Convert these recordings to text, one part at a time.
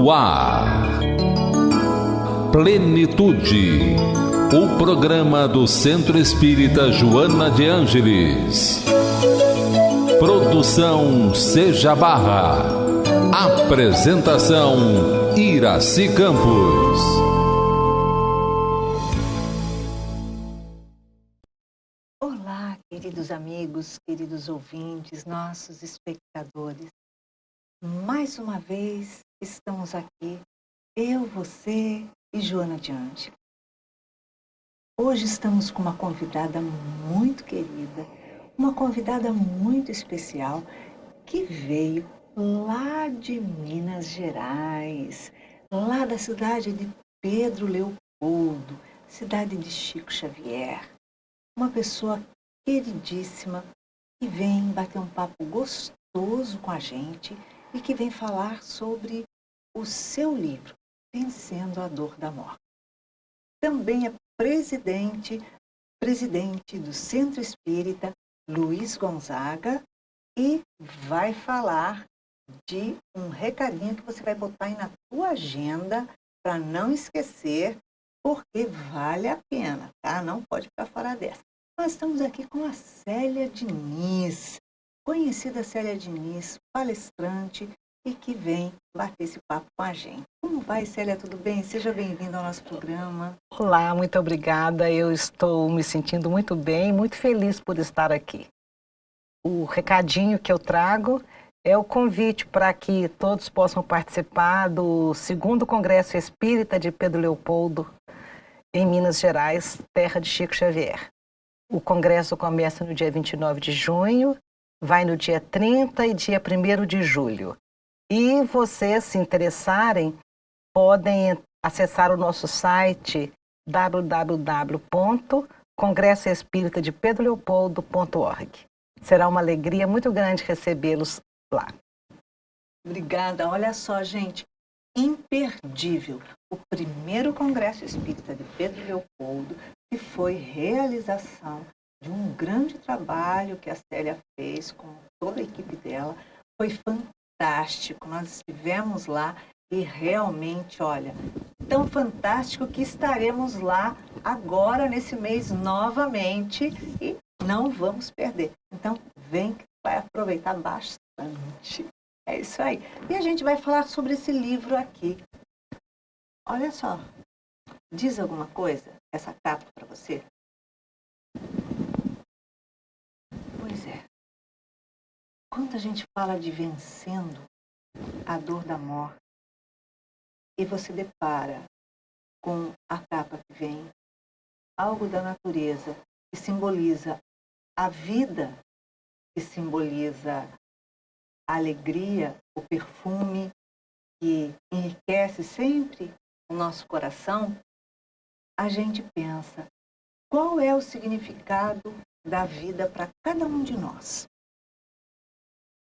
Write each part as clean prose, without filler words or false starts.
No ar, Plenitude, o programa do Centro Espírita Joana de Ângeles. Produção Seja Barra. Apresentação Iraci Campos. Olá, queridos amigos, queridos ouvintes, nossos espectadores. Mais uma vez estamos aqui, eu, você e Joana de Ângeles. Hoje estamos com uma convidada muito querida, uma convidada muito especial que veio lá de Minas Gerais, lá da cidade de Pedro Leopoldo, cidade de Chico Xavier. Uma pessoa queridíssima que vem bater um papo gostoso com a gente e que vem falar sobre o seu livro, Vencendo a Dor da Morte. Também é presidente do Centro Espírita Luiz Gonzaga e vai falar de um recadinho que você vai botar aí na tua agenda para não esquecer, porque vale a pena, tá? Não pode ficar fora dessa. Nós estamos aqui com a Célia Diniz, conhecida Célia Diniz, palestrante, e que vem bater esse papo com a gente. Como vai, Célia? Tudo bem? Seja bem-vinda ao nosso programa. Olá, muito obrigada. Eu estou me sentindo muito bem, muito feliz por estar aqui. O recadinho que eu trago é o convite para que todos possam participar do 2º Congresso Espírita de Pedro Leopoldo, em Minas Gerais, terra de Chico Xavier. O congresso começa no dia 29 de junho, vai no dia 30 e dia 1º de julho. E vocês, se interessarem, podem acessar o nosso site www.congressoespíritadepedroleopoldo.org. Será uma alegria muito grande recebê-los lá. Obrigada. Olha só, gente, imperdível. O 1º Congresso Espírita de Pedro Leopoldo, que foi realização de um grande trabalho que a Célia fez com toda a equipe dela. Foi fantástico. Nós estivemos lá e realmente, olha, tão fantástico que estaremos lá agora, nesse mês, novamente, e não vamos perder. Então, vem que vai aproveitar bastante. É isso aí. E a gente vai falar sobre esse livro aqui. Olha só. Diz alguma coisa essa capa para você? Pois é. Quando a gente fala de vencendo a dor da morte e você depara com a capa que vem, algo da natureza que simboliza a vida, que simboliza a alegria, o perfume que enriquece sempre o nosso coração, a gente pensa, qual é o significado da vida para cada um de nós?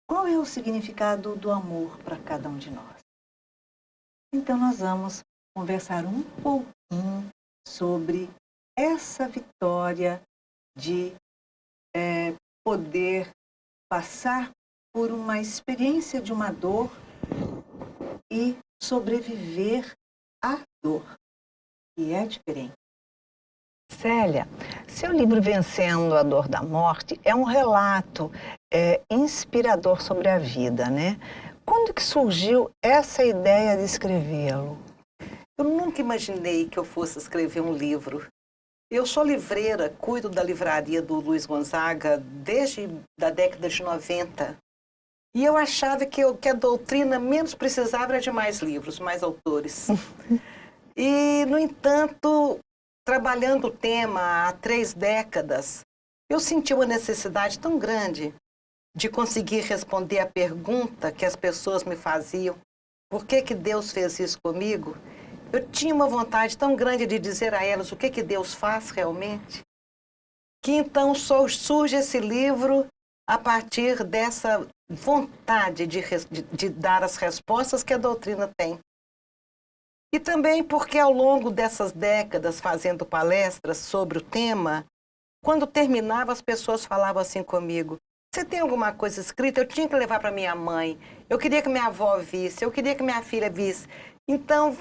Qual é o significado do amor para cada um de nós? Então nós vamos conversar um pouquinho sobre essa vitória de poder passar por uma experiência de uma dor e sobreviver à dor, que é diferente. Célia, seu livro Vencendo a Dor da Morte é um relato inspirador sobre a vida, né? Quando que surgiu essa ideia de escrevê-lo? Eu nunca imaginei que eu fosse escrever um livro. Eu sou livreira, cuido da livraria do Luiz Gonzaga desde a década de 90. E eu achava que a doutrina menos precisava era de mais livros, mais autores. E, no entanto, trabalhando o tema há 3 décadas, eu senti uma necessidade tão grande de conseguir responder a pergunta que as pessoas me faziam. Por que Deus fez isso comigo? Eu tinha uma vontade tão grande de dizer a elas o que Deus faz realmente, que então surge esse livro a partir dessa vontade de dar as respostas que a doutrina tem. E também porque ao longo dessas décadas fazendo palestras sobre o tema, quando terminava as pessoas falavam assim comigo, você tem alguma coisa escrita? Eu tinha que levar para minha mãe. Eu queria que minha avó visse, eu queria que minha filha visse. Então,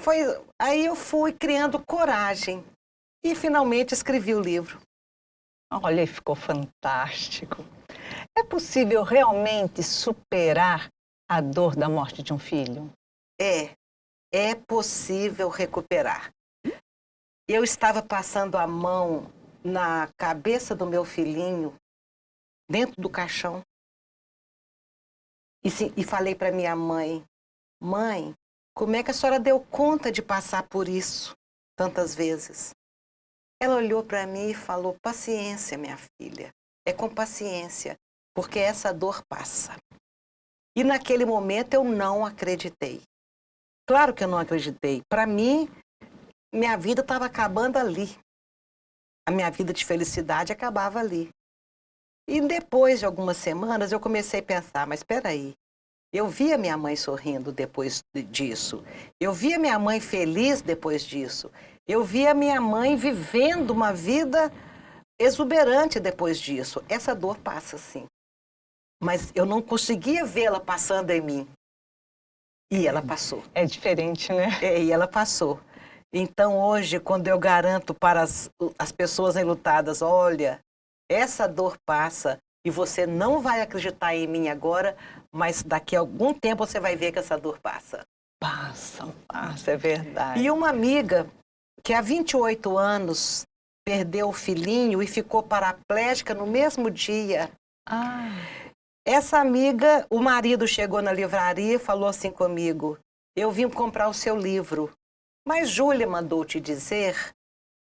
aí eu fui criando coragem e finalmente escrevi o livro. Olha, e ficou fantástico. É possível realmente superar a dor da morte de um filho? É possível recuperar. Eu estava passando a mão na cabeça do meu filhinho, dentro do caixão, e falei para minha mãe, mãe, como é que a senhora deu conta de passar por isso tantas vezes? Ela olhou para mim e falou, paciência, minha filha, é com paciência, porque essa dor passa. E naquele momento eu não acreditei. Claro que eu não acreditei. Para mim, minha vida estava acabando ali. A minha vida de felicidade acabava ali. E depois de algumas semanas eu comecei a pensar, mas espera aí, eu via minha mãe sorrindo depois disso. Eu via minha mãe feliz depois disso. Eu via minha mãe vivendo uma vida exuberante depois disso. Essa dor passa, sim. Mas eu não conseguia vê-la passando em mim. E ela passou. É diferente, né? E ela passou. Então, hoje, quando eu garanto para as pessoas enlutadas, olha, essa dor passa e você não vai acreditar em mim agora, mas daqui a algum tempo você vai ver que essa dor passa. Passa, é verdade. E uma amiga que há 28 anos perdeu o filhinho e ficou paraplégica no mesmo dia. Essa amiga, o marido chegou na livraria e falou assim comigo, eu vim comprar o seu livro, mas Júlia mandou te dizer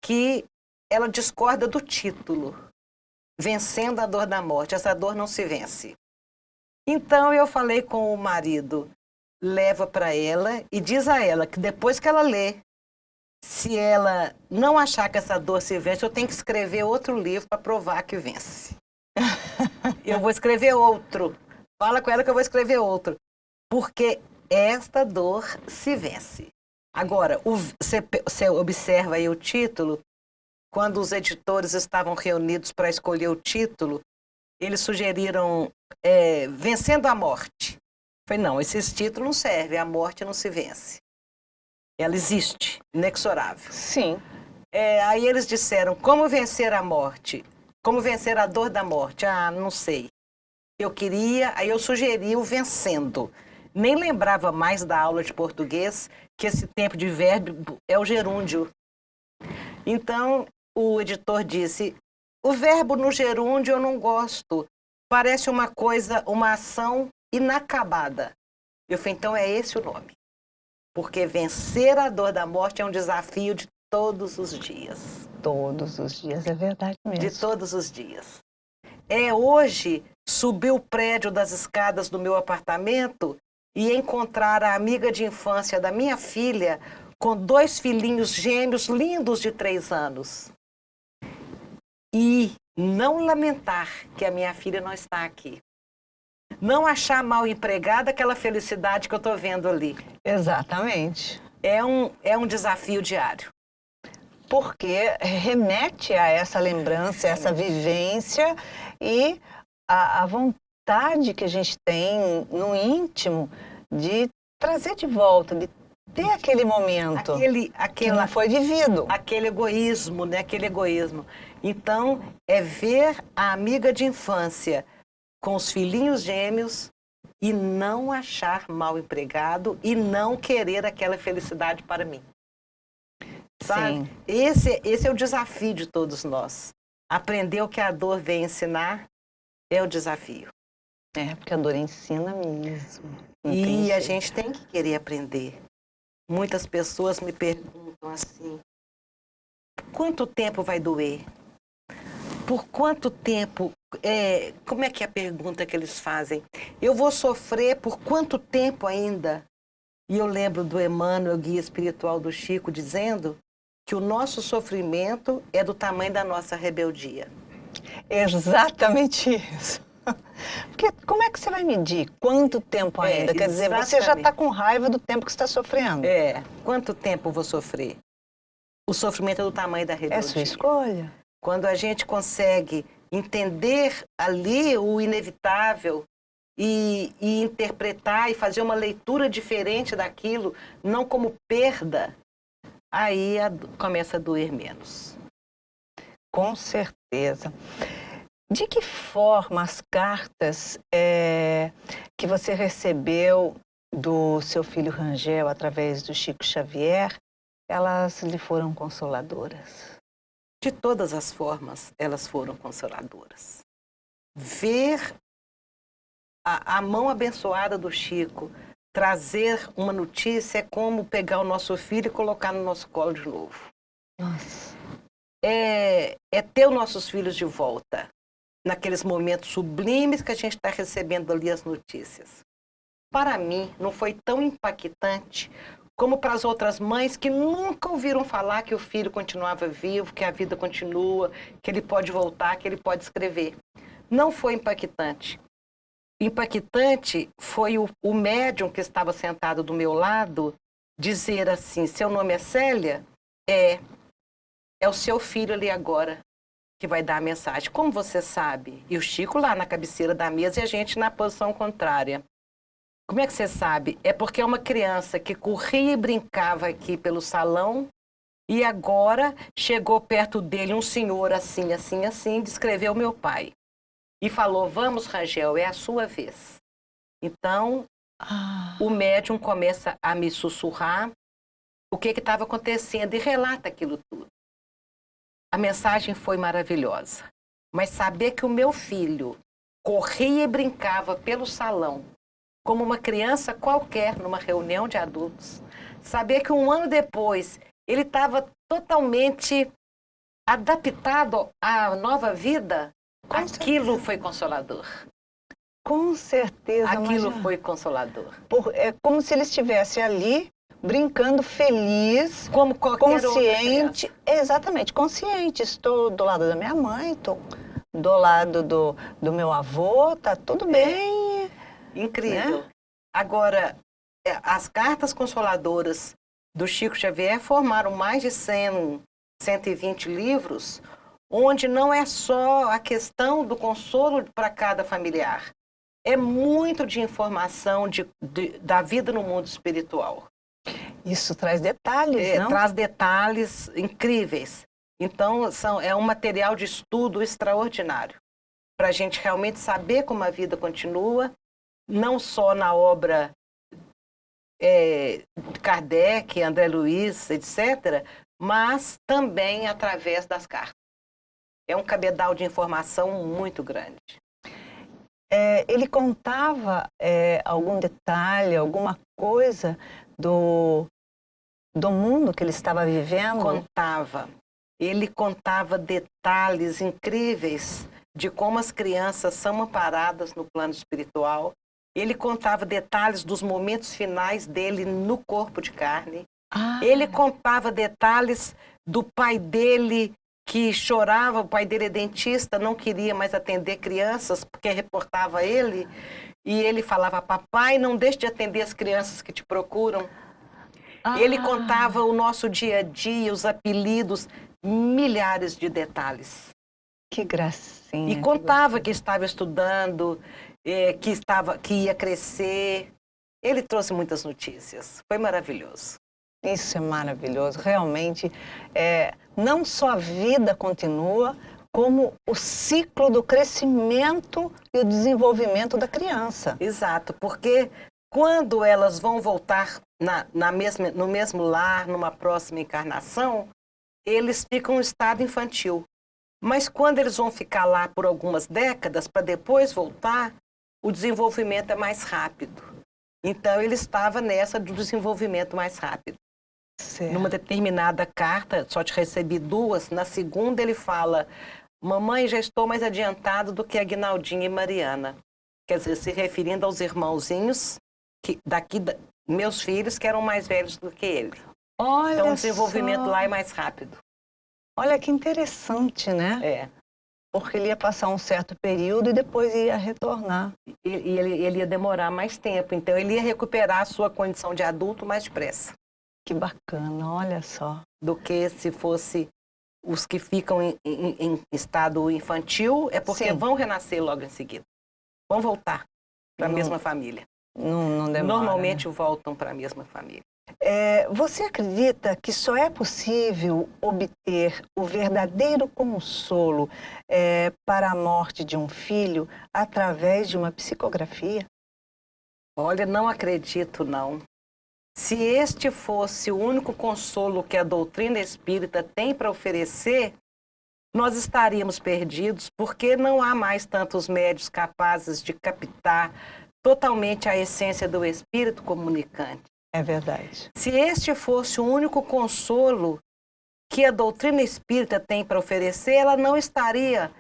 que ela discorda do título, Vencendo a Dor da Morte, essa dor não se vence. Então eu falei com o marido, leva para ela e diz a ela que depois que ela lê, se ela não achar que essa dor se vence, eu tenho que escrever outro livro para provar que vence. Eu vou escrever outro. Fala com ela que eu vou escrever outro. Porque esta dor se vence. Agora, você observa aí o título, quando os editores estavam reunidos para escolher o título, eles sugeriram Vencendo a Morte. Eu falei, não, esses títulos não servem, a morte não se vence. Ela existe, inexorável. Sim. Aí eles disseram, como vencer a morte? Como vencer a dor da morte? Ah, não sei. Aí eu sugeri o Vencendo. Nem lembrava mais da aula de português que esse tempo de verbo é o gerúndio. Então, o editor disse, o verbo no gerúndio eu não gosto. Parece uma coisa, uma ação inacabada. Eu falei, então é esse o nome. Porque vencer a dor da morte é um desafio de todos os dias. Todos os dias, é verdade mesmo. De todos os dias. Hoje, subir o prédio das escadas do meu apartamento e encontrar a amiga de infância da minha filha com 2 filhinhos gêmeos lindos de 3 anos. E não lamentar que a minha filha não está aqui. Não achar mal empregada aquela felicidade que eu estou vendo ali. Exatamente. É um desafio diário. Porque remete a essa lembrança, essa vivência e a vontade que a gente tem no íntimo de trazer de volta, de ter aquele momento que não foi vivido. Aquele egoísmo, né? Aquele egoísmo. Então, é ver a amiga de infância com os filhinhos gêmeos e não achar mal empregado e não querer aquela felicidade para mim. Sabe? Sim. Esse é o desafio de todos nós. Aprender o que a dor vem ensinar é o desafio. Porque a dor ensina mesmo. E a gente tem que querer aprender. Muitas pessoas me perguntam assim, quanto tempo vai doer? Por quanto tempo? Como é que é a pergunta que eles fazem? Eu vou sofrer por quanto tempo ainda? E eu lembro do Emmanuel, guia espiritual do Chico, dizendo que o nosso sofrimento é do tamanho da nossa rebeldia. Exatamente isso. Porque como é que você vai medir quanto tempo ainda? Quer dizer, você já está com raiva do tempo que você está sofrendo. Quanto tempo eu vou sofrer? O sofrimento é do tamanho da rebeldia. É sua escolha. Quando a gente consegue entender ali o inevitável e interpretar e fazer uma leitura diferente daquilo, não como perda, aí começa a doer menos. Com certeza. De que forma as cartas que você recebeu do seu filho Rangel através do Chico Xavier, elas lhe foram consoladoras? De todas as formas, elas foram consoladoras. Ver a mão abençoada do Chico trazer uma notícia é como pegar o nosso filho e colocar no nosso colo de novo. Nossa. É ter os nossos filhos de volta, naqueles momentos sublimes que a gente está recebendo ali as notícias. Para mim, não foi tão impactante como para as outras mães que nunca ouviram falar que o filho continuava vivo, que a vida continua, que ele pode voltar, que ele pode escrever. Não foi impactante. Impactante foi o médium que estava sentado do meu lado dizer assim: seu nome é Célia? É o seu filho ali agora que vai dar a mensagem. Como você sabe? E o Chico lá na cabeceira da mesa e a gente na posição contrária. Como é que você sabe? É porque é uma criança que corria e brincava aqui pelo salão e agora chegou perto dele um senhor assim, assim, assim, descreveu meu pai. E falou: vamos, Rangel, é a sua vez. Então, o médium começa a me sussurrar o que estava acontecendo e relata aquilo tudo. A mensagem foi maravilhosa. Mas saber que o meu filho corria e brincava pelo salão, como uma criança qualquer numa reunião de adultos, saber que um ano depois ele estava totalmente adaptado à nova vida, aquilo foi consolador. Com certeza. Aquilo foi consolador. É como se ele estivesse ali, brincando, feliz, como qualquer consciente. Exatamente, consciente. Estou do lado da minha mãe, estou do lado do meu avô, tá tudo bem. Incrível. Né? Agora, as cartas consoladoras do Chico Xavier formaram mais de 120 livros, onde não é só a questão do consolo para cada familiar. É muito de informação da vida no mundo espiritual. Isso traz detalhes, não? Traz detalhes incríveis. Então, é um material de estudo extraordinário, para a gente realmente saber como a vida continua, não só na obra de Kardec, André Luiz, etc., mas também através das cartas. É um cabedal de informação muito grande. Ele contava algum detalhe, alguma coisa do mundo que ele estava vivendo? Contava. Ele contava detalhes incríveis de como as crianças são amparadas no plano espiritual. Ele contava detalhes dos momentos finais dele no corpo de carne. Ele contava detalhes do pai dele que chorava, o pai dele é dentista, não queria mais atender crianças porque reportava ele. E ele falava: papai, não deixe de atender as crianças que te procuram. Ele contava o nosso dia a dia, os apelidos, milhares de detalhes. Que gracinha. E contava que estava estudando, que ia crescer. Ele trouxe muitas notícias. Foi maravilhoso. Isso é maravilhoso. Realmente, não só a vida continua, como o ciclo do crescimento e o desenvolvimento da criança. Exato, porque quando elas vão voltar no mesmo lar, numa próxima encarnação, eles ficam em estado infantil. Mas quando eles vão ficar lá por algumas décadas, para depois voltar, o desenvolvimento é mais rápido. Então, ele estava nessa do desenvolvimento mais rápido. Certo. Numa determinada carta, só te recebi 2, na segunda ele fala: mamãe, já estou mais adiantado do que Aguinaldinha e Mariana. Quer dizer, se referindo aos irmãozinhos, meus filhos, que eram mais velhos do que ele. Olha então, o desenvolvimento só. lá é mais rápido. Olha que interessante, né? Porque ele ia passar um certo período e depois ia retornar. E ele ia demorar mais tempo, então ele ia recuperar a sua condição de adulto mais depressa. Que bacana, olha só. Do que se fosse os que ficam em estado infantil é porque Sim. vão renascer logo em seguida. Vão voltar para a Não- mesma família. Não demora, Normalmente né? voltam para a mesma família. Você acredita que só é possível obter o verdadeiro consolo para a morte de um filho através de uma psicografia? Olha, não acredito, não. Se este fosse o único consolo que a doutrina espírita tem para oferecer, nós estaríamos perdidos, porque não há mais tantos médios capazes de captar totalmente a essência do espírito comunicante. É verdade. Se este fosse o único consolo que a doutrina espírita tem para oferecer, ela não estaria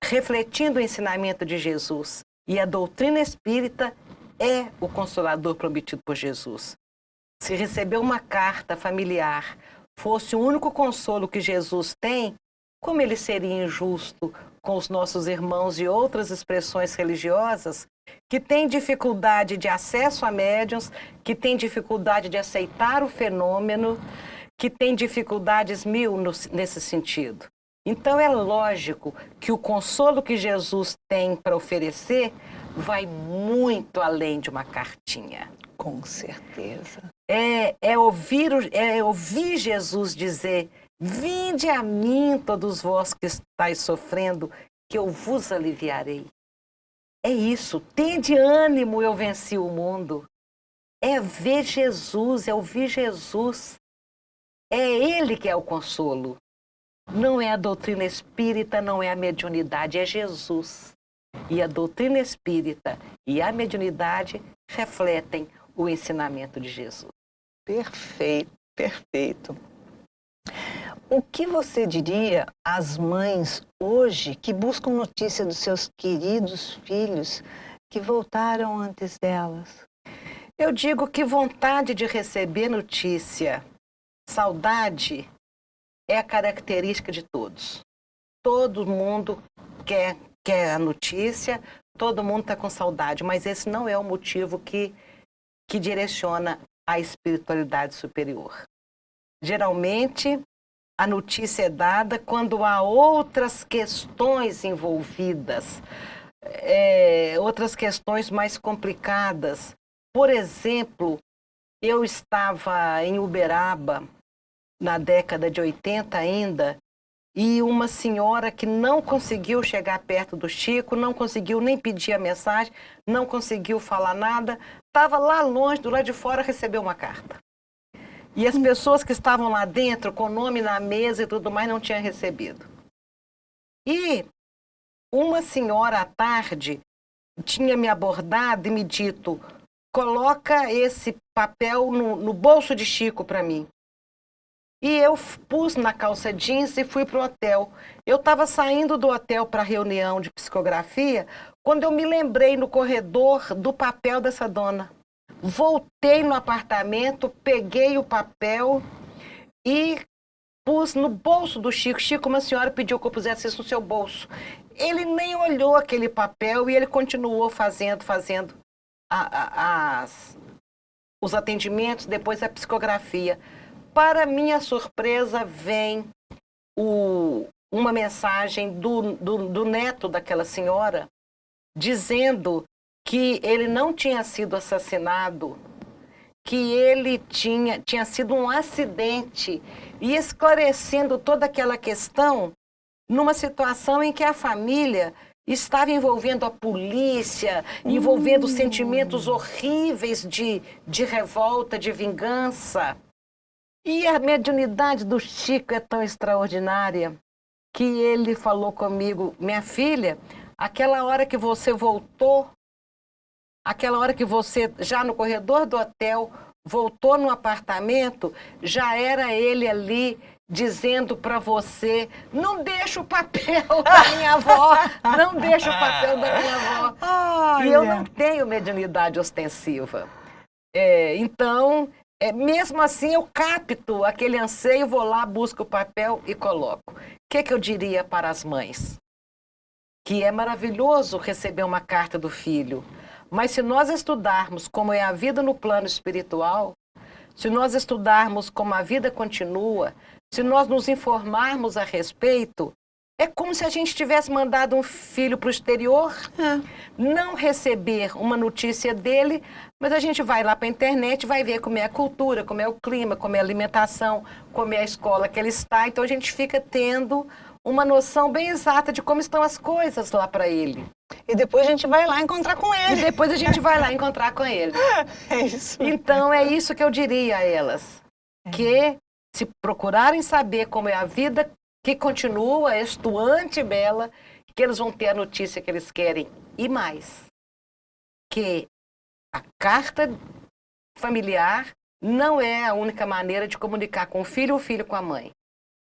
refletindo o ensinamento de Jesus. E a doutrina espírita é o consolador prometido por Jesus. Se receber uma carta familiar fosse o único consolo que Jesus tem, como ele seria injusto com os nossos irmãos de outras expressões religiosas que têm dificuldade de acesso a médiuns, que têm dificuldade de aceitar o fenômeno, que têm dificuldades mil nesse sentido. Então é lógico que o consolo que Jesus tem para oferecer vai muito além de uma cartinha. Com certeza. É ouvir Jesus dizer: vinde a mim todos vós que estáis sofrendo, que eu vos aliviarei. É isso, tende ânimo, eu venci o mundo. É ver Jesus, é ouvir Jesus. É Ele que é o consolo. Não é a doutrina espírita, não é a mediunidade, é Jesus. E a doutrina espírita e a mediunidade refletem o ensinamento de Jesus. Perfeito, perfeito. O que você diria às mães hoje que buscam notícia dos seus queridos filhos que voltaram antes delas? Eu digo que vontade de receber notícia, saudade, é a característica de todos. Todo mundo quer a notícia, todo mundo está com saudade, mas esse não é o motivo que direciona a espiritualidade superior. Geralmente, a notícia é dada quando há outras questões envolvidas, outras questões mais complicadas. Por exemplo, eu estava em Uberaba, na década de 80 ainda, e uma senhora que não conseguiu chegar perto do Chico, não conseguiu nem pedir a mensagem, não conseguiu falar nada, estava lá longe, do lado de fora, recebeu uma carta. E as pessoas que estavam lá dentro, com o nome na mesa e tudo mais, não tinham recebido. E uma senhora à tarde tinha me abordado e me dito: coloca esse papel no bolso de Chico para mim. E eu pus na calça jeans e fui para o hotel. Eu estava saindo do hotel para a reunião de psicografia, quando eu me lembrei no corredor do papel dessa dona. Voltei no apartamento, peguei o papel e pus no bolso do Chico. Chico, uma senhora pediu que eu pusesse isso no seu bolso. Ele nem olhou aquele papel e ele continuou fazendo os atendimentos, depois a psicografia. Para minha surpresa, vem uma mensagem do neto daquela senhora, dizendo que ele não tinha sido assassinado, que ele tinha sido um acidente, e esclarecendo toda aquela questão numa situação em que a família estava envolvendo a polícia, envolvendo sentimentos horríveis de revolta, de vingança. E a mediunidade do Chico é tão extraordinária que ele falou comigo: minha filha, aquela hora que você voltou, aquela hora que você, já no corredor do hotel, voltou no apartamento, já era ele ali dizendo para você: não deixa o papel da minha avó, não deixa o papel da minha avó. Olha. E eu não tenho mediunidade ostensiva. Então, mesmo assim, eu capto aquele anseio, vou lá, busco o papel e coloco. O que eu diria para as mães? Que é maravilhoso receber uma carta do filho, mas se nós estudarmos como é a vida no plano espiritual, se nós estudarmos como a vida continua, se nós nos informarmos a respeito, é como se a gente tivesse mandado um filho para o exterior, não receber uma notícia dele, mas a gente vai lá para a internet, vai ver como é a cultura, como é o clima, como é a alimentação, como é a escola que ele está. Então a gente fica tendo uma noção bem exata de como estão as coisas lá para ele. E depois a gente vai lá encontrar com ele. E depois a gente vai lá encontrar com ele. É isso. Então é isso que eu diria a elas, que se procurarem saber como é a vida que continua estuante bela, que eles vão ter a notícia que eles querem. E mais, que a carta familiar não é a única maneira de comunicar com o filho com a mãe.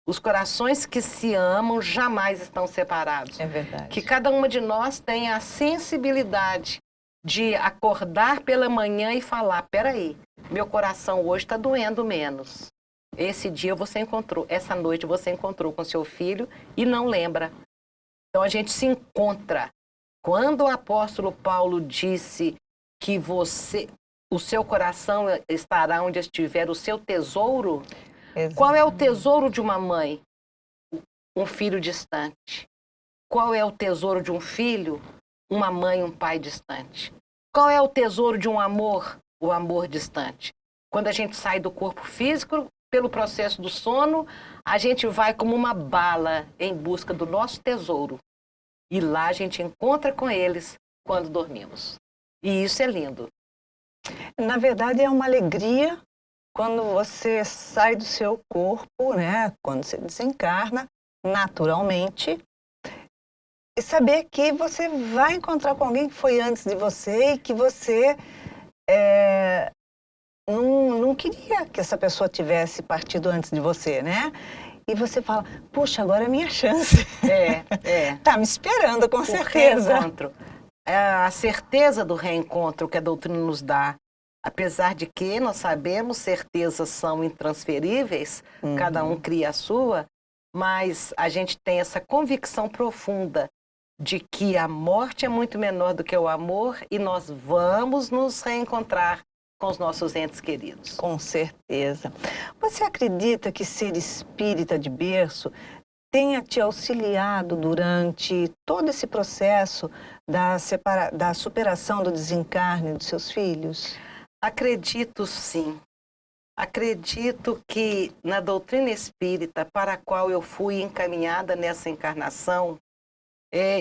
Os corações que se amam jamais estão separados. É verdade. Que cada uma de nós tenha a sensibilidade de acordar pela manhã e falar, peraí, meu coração hoje está doendo menos. Esse dia você encontrou, essa noite você encontrou com seu filho e não lembra. Então a gente se encontra. Quando o apóstolo Paulo disse que o seu coração estará onde estiver o seu tesouro, qual é o tesouro de uma mãe? Um filho distante. Qual é o tesouro de um filho? Uma mãe e um pai distante. Qual é o tesouro de um amor? O amor distante. Quando a gente sai do corpo físico, pelo processo do sono, a gente vai como uma bala em busca do nosso tesouro. E lá a gente encontra com eles quando dormimos. E isso é lindo. Na verdade, é uma alegria quando você sai do seu corpo, né? Quando você desencarna, naturalmente, e saber que você vai encontrar com alguém que foi antes de você e que você não queria que essa pessoa tivesse partido antes de você, né? E você fala, puxa, agora é a minha chance. Tá me esperando, com certeza. Reencontro. A certeza do reencontro que a doutrina nos dá, apesar de que nós sabemos certezas são intransferíveis, cada um cria a sua, mas a gente tem essa convicção profunda de que a morte é muito menor do que o amor e nós vamos nos reencontrar com os nossos entes queridos. Com certeza. Você acredita que ser espírita de berço tenha te auxiliado durante todo esse processo da superação do desencarne dos seus filhos? Acredito sim. Acredito que na doutrina espírita para a qual eu fui encaminhada nessa encarnação,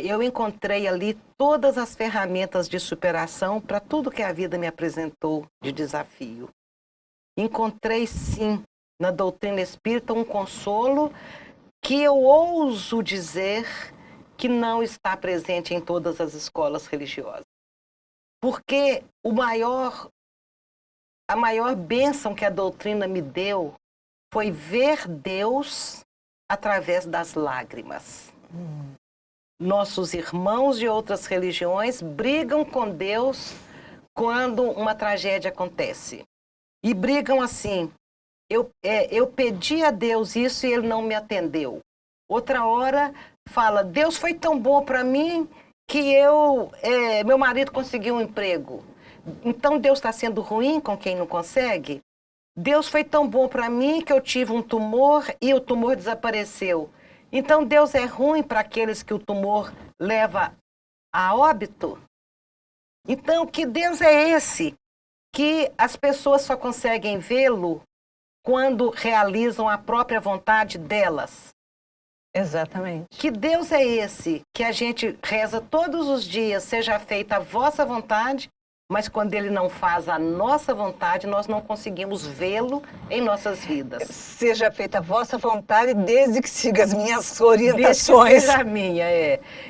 eu encontrei ali todas as ferramentas de superação para tudo que a vida me apresentou de desafio. Encontrei sim na doutrina espírita um consolo que eu ouso dizer que não está presente em todas as escolas religiosas. Porque a maior bênção que a doutrina me deu foi ver Deus através das lágrimas. Nossos irmãos de outras religiões brigam com Deus quando uma tragédia acontece. E brigam assim, eu pedi a Deus isso e Ele não me atendeu. Outra hora fala, Deus foi tão bom para mim que meu marido conseguiu um emprego. Então Deus está sendo ruim com quem não consegue? Deus foi tão bom para mim que eu tive um tumor e o tumor desapareceu. Então Deus é ruim para aqueles que o tumor leva a óbito? Então que Deus é esse que as pessoas só conseguem vê-lo quando realizam a própria vontade delas? Exatamente. Que Deus é esse que a gente reza todos os dias, seja feita a vossa vontade, mas quando Ele não faz a nossa vontade, nós não conseguimos vê-lo em nossas vidas. Seja feita a vossa vontade, desde que siga as minhas orientações. Desde que seja a minha,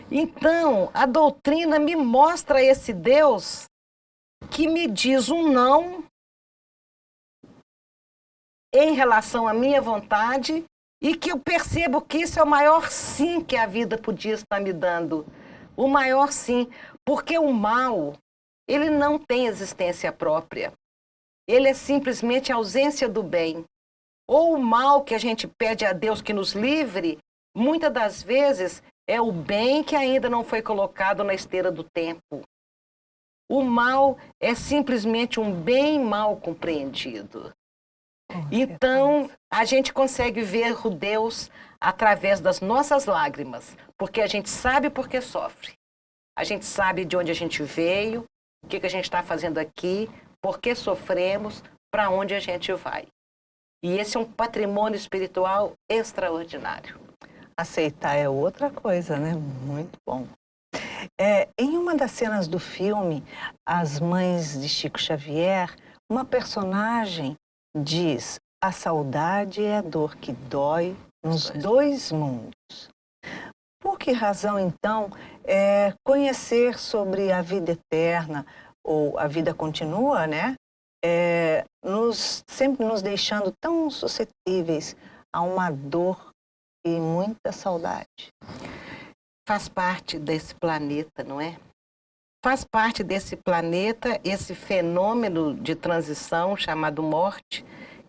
Então, a doutrina me mostra esse Deus que me diz um não em relação à minha vontade e que eu percebo que isso é o maior sim que a vida podia estar me dando. O maior sim, porque o mal, ele não tem existência própria. Ele é simplesmente a ausência do bem. Ou o mal que a gente pede a Deus que nos livre, muitas das vezes é o bem que ainda não foi colocado na esteira do tempo. O mal é simplesmente um bem mal compreendido. Então, a gente consegue ver o Deus através das nossas lágrimas, porque a gente sabe por que sofre. A gente sabe de onde a gente veio, o que a gente está fazendo aqui, por que sofremos, para onde a gente vai. E esse é um patrimônio espiritual extraordinário. Aceitar é outra coisa, né? Muito bom. Em uma das cenas do filme, As Mães de Chico Xavier, uma personagem diz: a saudade é a dor que dói nos dois mundos. Por que razão, então, conhecer sobre a vida eterna, ou a vida continua, né? Sempre nos deixando tão suscetíveis a uma dor e muita saudade? Faz parte desse planeta, não é? Faz parte desse planeta esse fenômeno de transição chamado morte,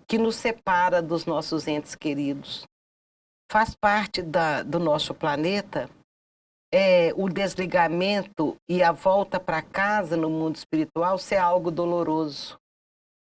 que nos separa dos nossos entes queridos. Faz parte do nosso planeta o desligamento e a volta para casa no mundo espiritual ser algo doloroso.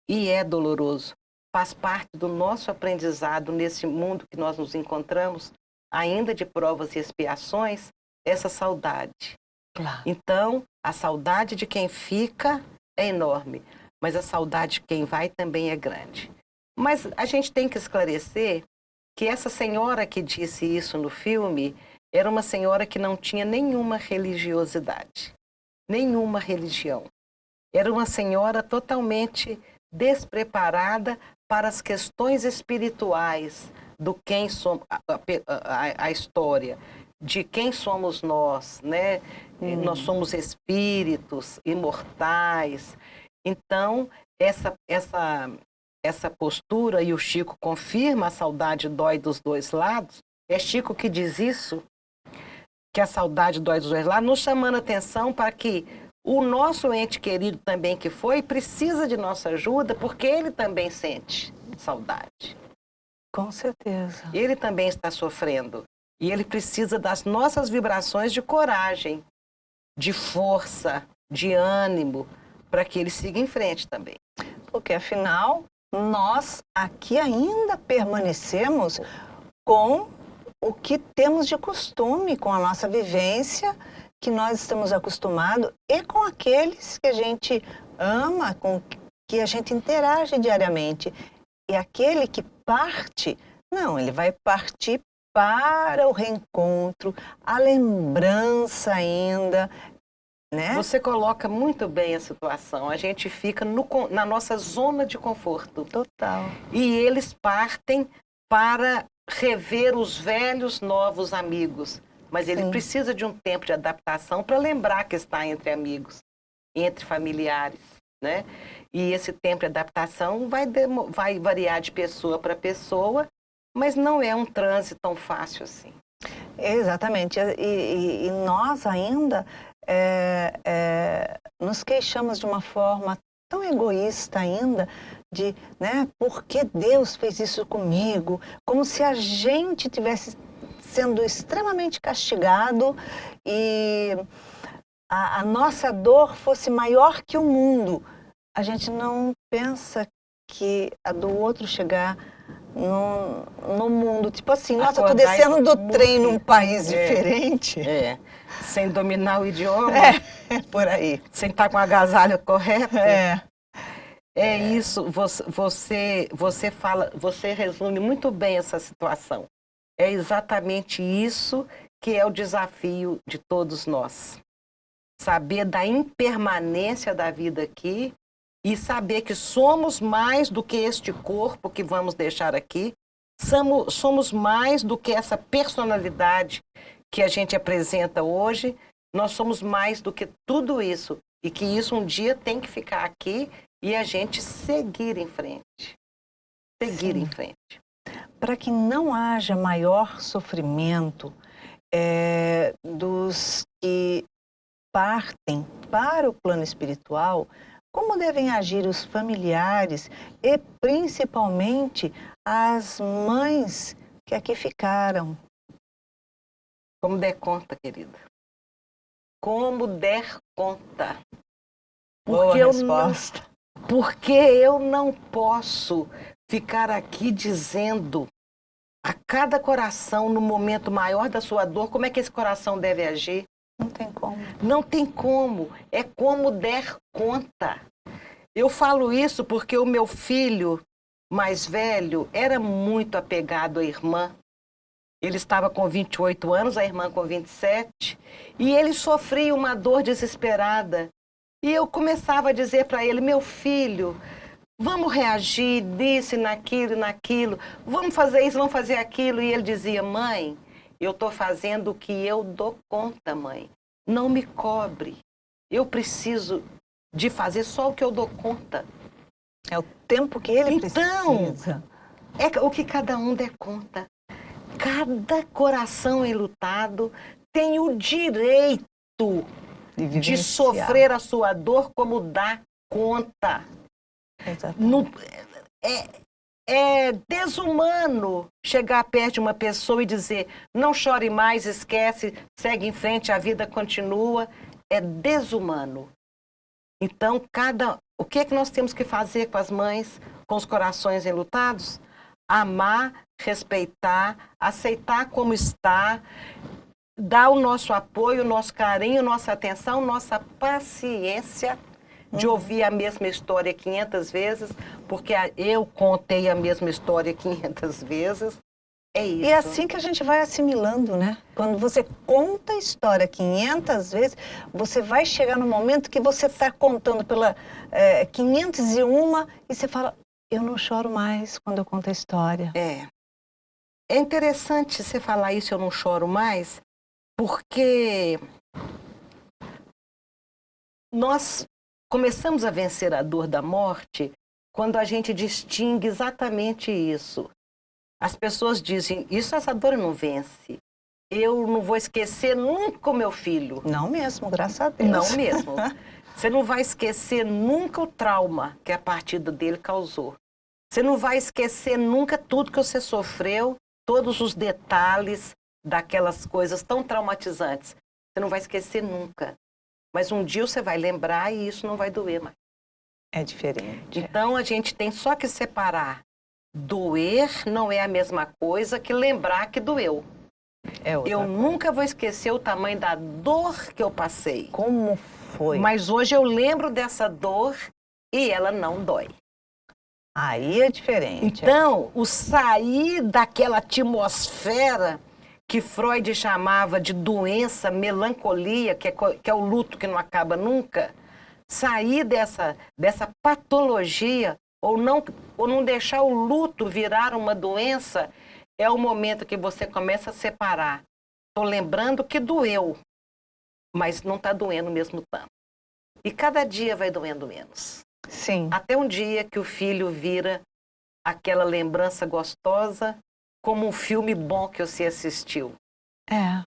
E é doloroso. Faz parte do nosso aprendizado nesse mundo que nós nos encontramos, ainda de provas e expiações, essa saudade. Claro. Então, a saudade de quem fica é enorme, mas a saudade de quem vai também é grande. Mas a gente tem que esclarecer que essa senhora que disse isso no filme era uma senhora que não tinha nenhuma religiosidade, nenhuma religião. Era uma senhora totalmente despreparada para as questões espirituais do quem somos, a história de quem somos nós, né? Nós somos espíritos imortais. Então, essa postura, e o Chico confirma, a saudade dói dos dois lados, é Chico que diz isso, que a saudade dói dos dois lados, nos chamando a atenção para que o nosso ente querido também que foi, precisa de nossa ajuda, porque ele também sente saudade. Com certeza. Ele também está sofrendo. E ele precisa das nossas vibrações de coragem, de força, de ânimo, para que ele siga em frente também. Porque, afinal, nós aqui ainda permanecemos com o que temos de costume, com a nossa vivência, que nós estamos acostumados, e com aqueles que a gente ama, com que a gente interage diariamente. E aquele que parte, não, ele vai partir para o reencontro, a lembrança ainda, né? Você coloca muito bem a situação. A gente fica na nossa zona de conforto. Total. E eles partem para rever os velhos, novos amigos. Mas ele precisa de um tempo de adaptação para lembrar que está entre amigos, entre familiares, né? E esse tempo de adaptação vai variar de pessoa para pessoa, mas não é um trânsito tão fácil assim. Exatamente. E nós ainda nos queixamos de uma forma tão egoísta ainda, de, né, por que Deus fez isso comigo? Como se a gente tivesse sendo extremamente castigado e a nossa dor fosse maior que o mundo. A gente não pensa que a do outro chegar no mundo, tipo assim, nossa, eu tô descendo do trem num país diferente. Sem dominar o idioma. Por aí. Sem estar com a agasalho correta. É isso, você fala, você resume muito bem essa situação. É exatamente isso que é o desafio de todos nós. Saber da impermanência da vida aqui e saber que somos mais do que este corpo que vamos deixar aqui, somos mais do que essa personalidade que a gente apresenta hoje, nós somos mais do que tudo isso, e que isso um dia tem que ficar aqui e a gente seguir em frente. Seguir em frente. Para que não haja maior sofrimento dos que partem para o plano espiritual, como devem agir os familiares e principalmente as mães que aqui ficaram? Como der conta, querida. Como der conta. Boa resposta. Porque eu não posso ficar aqui dizendo a cada coração, no momento maior da sua dor, como é que esse coração deve agir. Não tem como. Não tem como, é como der conta. Eu falo isso porque o meu filho mais velho era muito apegado à irmã. Ele estava com 28 anos, a irmã com 27, e ele sofria uma dor desesperada. E eu começava a dizer para ele, meu filho, vamos reagir nisso e naquilo, vamos fazer isso, vamos fazer aquilo. E ele dizia, mãe, eu estou fazendo o que eu dou conta, mãe. Não me cobre. Eu preciso de fazer só o que eu dou conta. É o tempo que ele Então, precisa. é o que cada um der conta. Cada coração enlutado tem o direito de vivenciar. sofrer a sua dor como dá conta. Exatamente. Não, é desumano chegar perto de uma pessoa e dizer não chore mais, esquece, segue em frente, a vida continua. É desumano. Então, o que é que nós temos que fazer com as mães, com os corações enlutados? Amar, respeitar, aceitar como está, dar o nosso apoio, o nosso carinho, nossa atenção, nossa paciência de ouvir a mesma história 500 vezes, porque eu contei a mesma história 500 vezes. É isso. E é assim que a gente vai assimilando, né? Quando você conta a história 500 vezes, você vai chegar no momento que você está contando pela 501 e você fala, eu não choro mais quando eu conto a história. É interessante você falar isso, eu não choro mais, porque nós começamos a vencer a dor da morte quando a gente distingue exatamente isso. As pessoas dizem, essa dor não vence. Eu não vou esquecer nunca o meu filho. Não mesmo, graças a Deus. Não mesmo. Você não vai esquecer nunca o trauma que a partida dele causou. Você não vai esquecer nunca tudo que você sofreu, todos os detalhes daquelas coisas tão traumatizantes. Você não vai esquecer nunca. Mas um dia você vai lembrar e isso não vai doer mais. É diferente. Então a gente tem só que separar. Doer não é a mesma coisa que lembrar que doeu. É outra Eu coisa. nunca vou esquecer o tamanho da dor que eu passei. Como foi? Mas hoje eu lembro dessa dor e ela não dói. Aí é diferente. Então, o sair daquela atmosfera que Freud chamava de doença, melancolia, que é o luto que não acaba nunca, sair dessa patologia ou não deixar o luto virar uma doença, é o momento que você começa a separar. Estou lembrando que doeu, mas não está doendo mesmo tanto. E cada dia vai doendo menos. Sim. Até um dia que o filho vira aquela lembrança gostosa como um filme bom que você assistiu. É.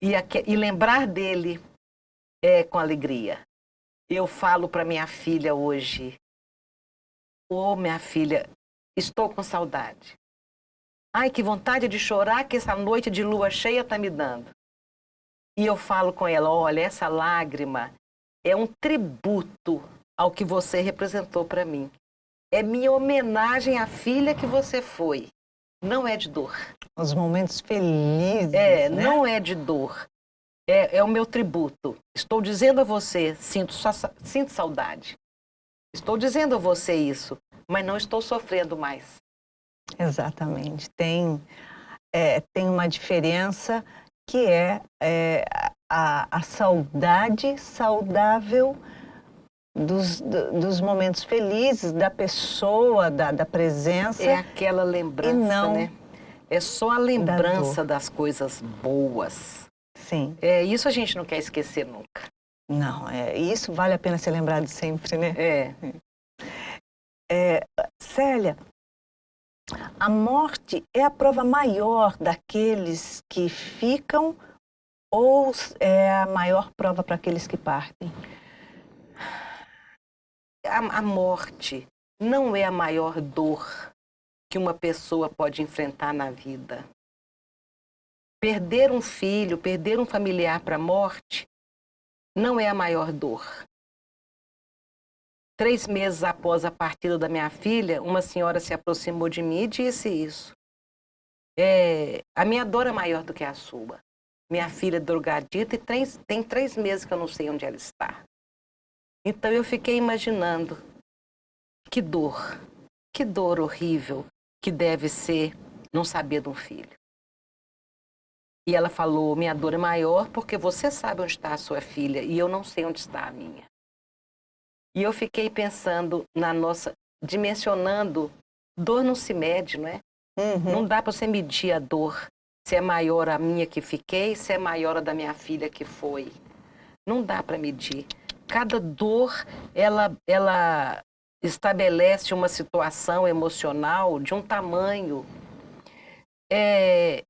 E lembrar dele com alegria. Eu falo para minha filha hoje, minha filha, estou com saudade. Ai, que vontade de chorar que essa noite de lua cheia está me dando. E eu falo com ela, olha, essa lágrima é um tributo ao que você representou para mim. É minha homenagem à filha que você foi. Não é de dor. Os momentos felizes, né? Não é de dor. É o meu tributo. Estou dizendo a você, sinto saudade. Estou dizendo a você isso, mas não estou sofrendo mais. Exatamente. Tem uma diferença que é a saudade saudável dos momentos felizes, da pessoa, da presença. É aquela lembrança, e não né? É só a lembrança das coisas boas. Sim. Isso a gente não quer esquecer nunca. Não, isso vale a pena ser lembrado sempre, né? Célia, a morte é a prova maior daqueles que ficam ou é a maior prova para aqueles que partem? A morte não é a maior dor que uma pessoa pode enfrentar na vida. Perder um filho, perder um familiar para a morte, não é a maior dor. 3 meses após a partida da minha filha, uma senhora se aproximou de mim e disse isso. A minha dor é maior do que a sua. Minha filha é drogadita e tem 3 meses que eu não sei onde ela está. Então eu fiquei imaginando que dor horrível que deve ser não saber de um filho. E ela falou, minha dor é maior porque você sabe onde está a sua filha e eu não sei onde está a minha. E eu fiquei pensando dimensionando, dor não se mede, não é? Não dá para você medir a dor, se é maior a minha que fiquei, se é maior a da minha filha que foi. Não dá para medir. Cada dor, ela estabelece uma situação emocional de um tamanho.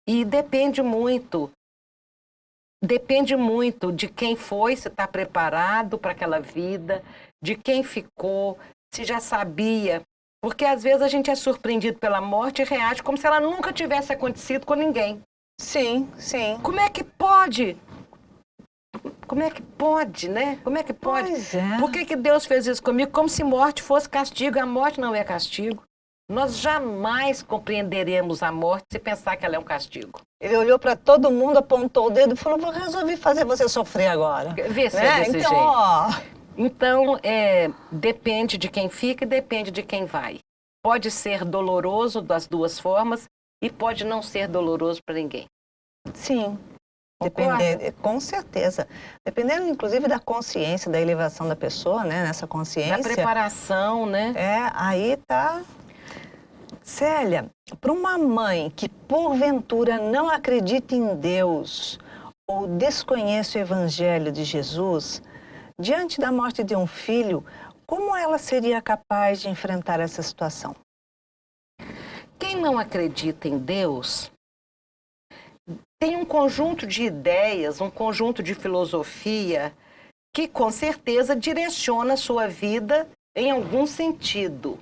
E depende muito de quem foi, se está preparado para aquela vida, de quem ficou, se já sabia. Porque às vezes a gente é surpreendido pela morte e reage como se ela nunca tivesse acontecido com ninguém. Sim, sim. Como é que pode? Como é que pode, né? Como é que pode? Pois é. Por que Deus fez isso comigo? Como se morte fosse castigo. A morte não é castigo. Nós jamais compreenderemos a morte se pensar que ela é um castigo. Ele olhou para todo mundo, apontou o dedo e falou, vou resolver fazer você sofrer agora. Vê se Né? é desse Então, jeito. ó, Então, depende de quem fica e depende de quem vai. Pode ser doloroso das duas formas e pode não ser doloroso para ninguém. sim. Concorda? Com certeza. Dependendo, inclusive, da consciência, da elevação da pessoa, né? Nessa consciência. Da preparação, né? Aí tá. Célia, para uma mãe que porventura não acredita em Deus ou desconhece o Evangelho de Jesus, diante da morte de um filho, como ela seria capaz de enfrentar essa situação? Quem não acredita em Deus tem um conjunto de ideias, um conjunto de filosofia que com certeza direciona a sua vida em algum sentido.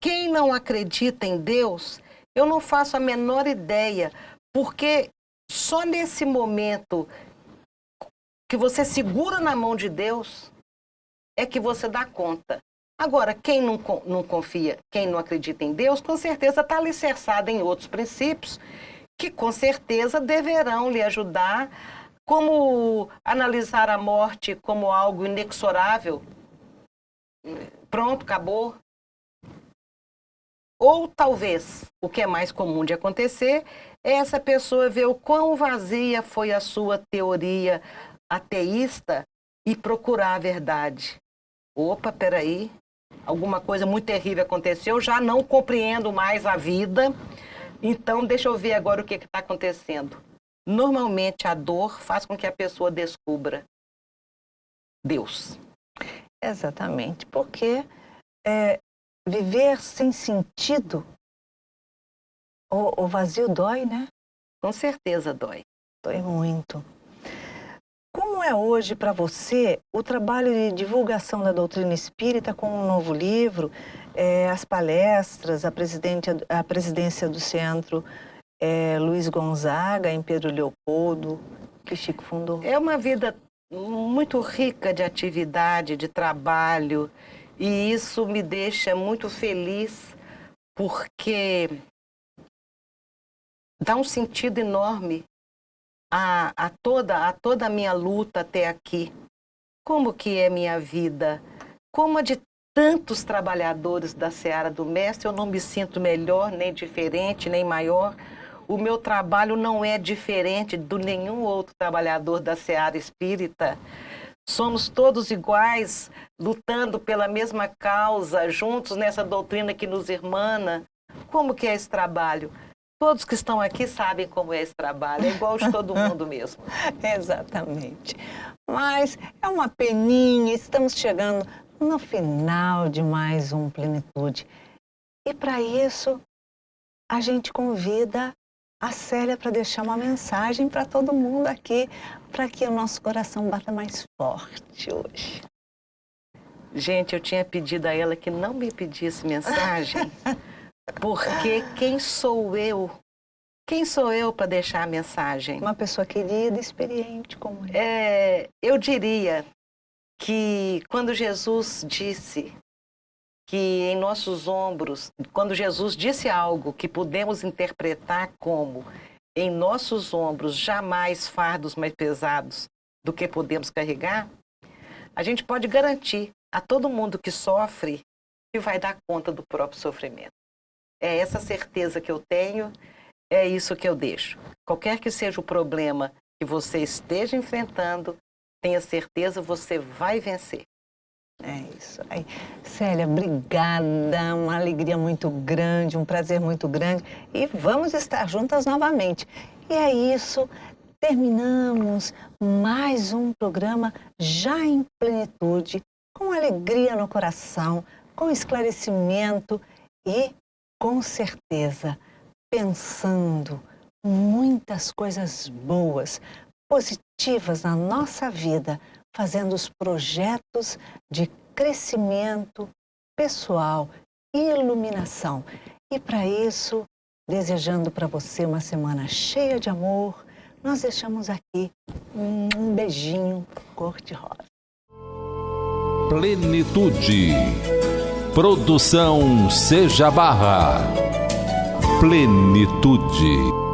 Quem não acredita em Deus, eu não faço a menor ideia, porque só nesse momento que você segura na mão de Deus é que você dá conta. Agora, quem não confia, quem não acredita em Deus, com certeza está alicerçado em outros princípios que com certeza deverão lhe ajudar, como analisar a morte como algo inexorável. Pronto, acabou. Ou talvez, o que é mais comum de acontecer, é essa pessoa ver o quão vazia foi a sua teoria ateísta e procurar a verdade. Opa, peraí, alguma coisa muito terrível aconteceu, já não compreendo mais a vida, então deixa eu ver agora o que está acontecendo. Normalmente a dor faz com que a pessoa descubra Deus. Exatamente, porque viver sem sentido, o vazio dói, né? Com certeza dói. Dói muito. Como é hoje para você o trabalho de divulgação da doutrina espírita com um novo livro, as palestras, a presidência do Centro Luiz Gonzaga em Pedro Leopoldo, que Chico fundou? É uma vida muito rica de atividade, de trabalho, e isso me deixa muito feliz, porque dá um sentido enorme a toda a minha luta até aqui. Como que é minha vida? Como a de tantos trabalhadores da Seara do Mestre, eu não me sinto melhor, nem diferente, nem maior. O meu trabalho não é diferente de nenhum outro trabalhador da Seara Espírita. Somos todos iguais, lutando pela mesma causa, juntos nessa doutrina que nos irmana. Como que é esse trabalho? Todos que estão aqui sabem como é esse trabalho, é igual de todo mundo mesmo. Exatamente. Mas é uma peninha, estamos chegando no final de mais um Plenitude. E para isso, a gente convida a Célia para deixar uma mensagem para todo mundo aqui, para que o nosso coração bata mais forte hoje. Gente, eu tinha pedido a ela que não me pedisse mensagem, porque quem sou eu? Quem sou eu para deixar a mensagem? Uma pessoa querida, experiente como eu. Eu diria que quando Jesus disse que em nossos ombros, quando Jesus disse algo que podemos interpretar como em nossos ombros jamais fardos mais pesados do que podemos carregar, a gente pode garantir a todo mundo que sofre que vai dar conta do próprio sofrimento. É essa certeza que eu tenho, é isso que eu deixo. Qualquer que seja o problema que você esteja enfrentando, tenha certeza, você vai vencer. É isso aí. Célia, obrigada, uma alegria muito grande, um prazer muito grande. E vamos estar juntas novamente. E é isso, terminamos mais um programa já em plenitude, com alegria no coração, com esclarecimento e, com certeza, pensando muitas coisas boas, positivas na nossa vida, fazendo os projetos de crescimento pessoal e iluminação. E para isso, desejando para você uma semana cheia de amor, nós deixamos aqui um beijinho cor-de-rosa. Plenitude. Produção Seja Barra. Plenitude.